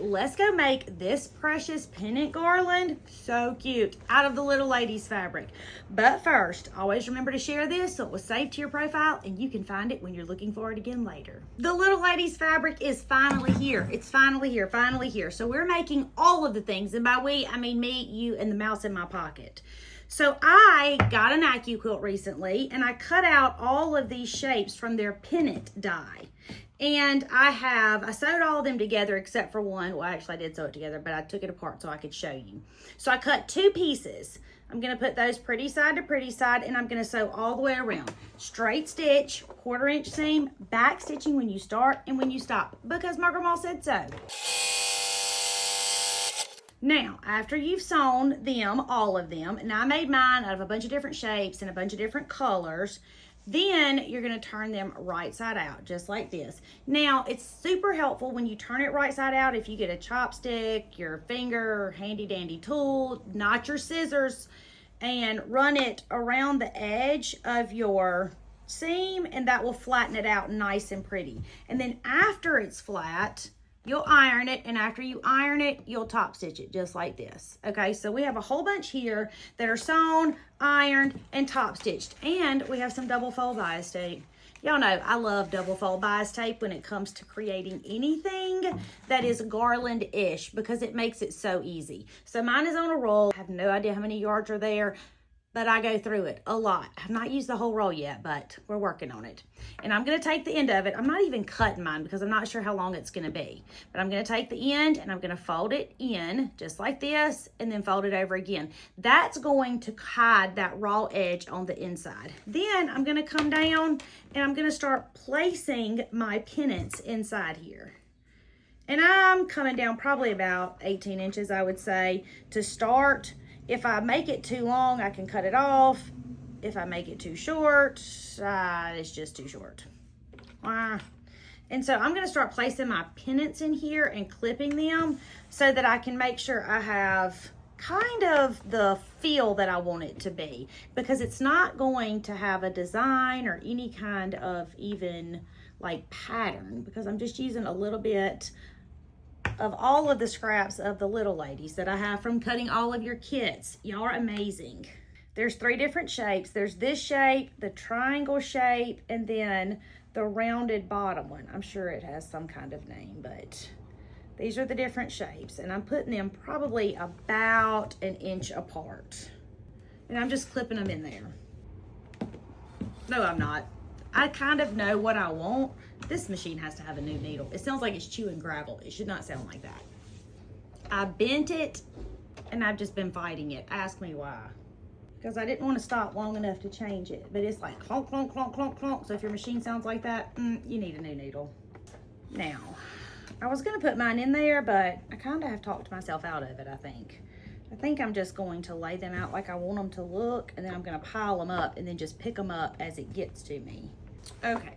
let's go make this precious pennant garland. So cute, out of the little ladies fabric. But first, always remember to share this so it was saved to your profile and you can find it when you're looking for it again later. The little ladies fabric is finally here. It's finally here, finally here. So we're making all of the things, and by we, I mean me, you, and the mouse in my pocket. So I got an Accuquilt recently, and I cut out all of these shapes from their pennant die. And I sewed all of them together except for one. Well, actually I did sew it together, but I took it apart so I could show you. So I cut two pieces. I'm gonna put those pretty side to pretty side, and I'm gonna sew all the way around. Straight stitch, 1/4 inch seam, back stitching when you start and when you stop, because my grandma said so. Now, after you've sewn them, all of them, and I made mine out of a bunch of different shapes and a bunch of different colors, then you're gonna turn them right side out, just like this. Now, it's super helpful when you turn it right side out if you get a chopstick, your finger, handy dandy tool, not your scissors, and run it around the edge of your seam, and that will flatten it out nice and pretty. And then after it's flat, you'll iron it, and after you iron it, you'll top stitch it just like this. Okay, so we have a whole bunch here that are sewn, ironed, and top stitched. And we have some double fold bias tape. Y'all know I love double fold bias tape when it comes to creating anything that is garland-ish because it makes it so easy. So mine is on a roll. I have no idea how many yards are there, but I go through it a lot. I've not used the whole roll yet, but we're working on it. And I'm gonna take the end of it. I'm not even cutting mine because I'm not sure how long it's gonna be. But I'm gonna take the end and I'm gonna fold it in just like this and then fold it over again. That's going to hide that raw edge on the inside. Then I'm gonna come down and I'm gonna start placing my pennants inside here. And I'm coming down probably about 18 inches, I would say, to start. If I make it too long, I can cut it off. If I make it too short, it's just too short. And so I'm gonna start placing my pennants in here and clipping them so that I can make sure I have kind of the feel that I want it to be, because it's not going to have a design or any kind of even like pattern, because I'm just using a little bit of all of the scraps of the little ladies that I have from cutting all of your kits. Y'all are amazing. There's 3 different shapes. There's this shape, the triangle shape, and then the rounded bottom one. I'm sure it has some kind of name, but these are the different shapes, and I'm putting them probably about 1 inch apart. And I'm just clipping them in there. No, I'm not. I kind of know what I want. This machine has to have a new needle. It sounds like it's chewing gravel. It should not sound like that. I bent it and I've just been fighting it. Ask me why. Because I didn't want to stop long enough to change it. But it's like clonk, clonk, clonk, clonk, clonk. So if your machine sounds like that, you need a new needle. Now, I was going to put mine in there, but I kind of have talked myself out of it, I think. I think I'm just going to lay them out like I want them to look, and then I'm going to pile them up and then just pick them up as it gets to me. Okay.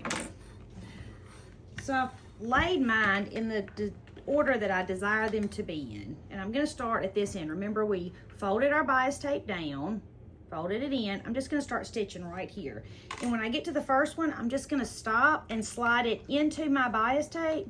So I've laid mine in the order that I desire them to be in. And I'm gonna start at this end. Remember, we folded our bias tape down, folded it in. I'm just gonna start stitching right here. And when I get to the first one, I'm just gonna stop and slide it into my bias tape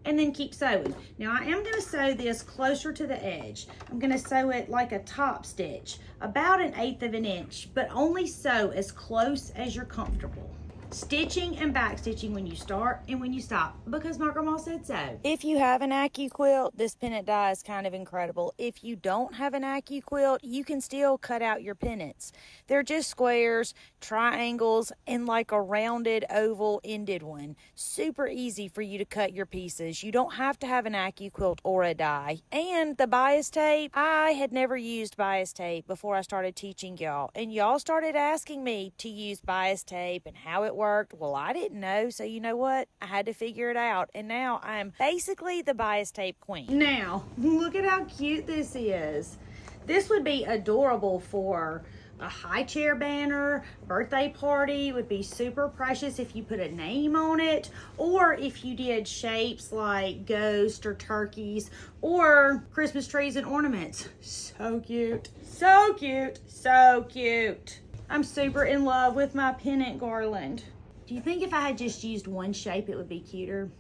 and then keep sewing. Now I am gonna sew this closer to the edge. I'm gonna sew it like a top stitch, about 1/8 of an inch, but only sew as close as you're comfortable. Stitching and back stitching when you start and when you stop, because my grandma said so. If you have an Accuquilt, this pennant die is kind of incredible. If you don't have an Accuquilt, you can still cut out your pennants. They're just squares, triangles, and like a rounded oval ended one. Super easy for you to cut your pieces. You don't have to have an Accuquilt or a die. And the bias tape, I had never used bias tape before I started teaching y'all, and y'all started asking me to use bias tape and how it worked. Well, I didn't know, so you know what? I had to figure it out, and now I'm basically the bias tape queen. Now, look at how cute this is. This would be adorable for a high chair banner, birthday party. Would be super precious if you put a name on it, or if you did shapes like ghosts or turkeys or Christmas trees and ornaments. So cute, so cute, so cute. I'm super in love with my pennant garland. Do you think if I had just used one shape, it would be cuter?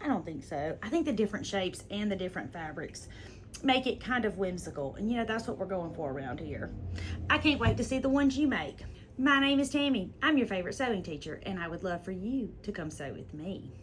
I don't think so. I think the different shapes and the different fabrics make it kind of whimsical. And you know, that's what we're going for around here. I can't wait to see the ones you make. My name is Tammy. I'm your favorite sewing teacher, and I would love for you to come sew with me.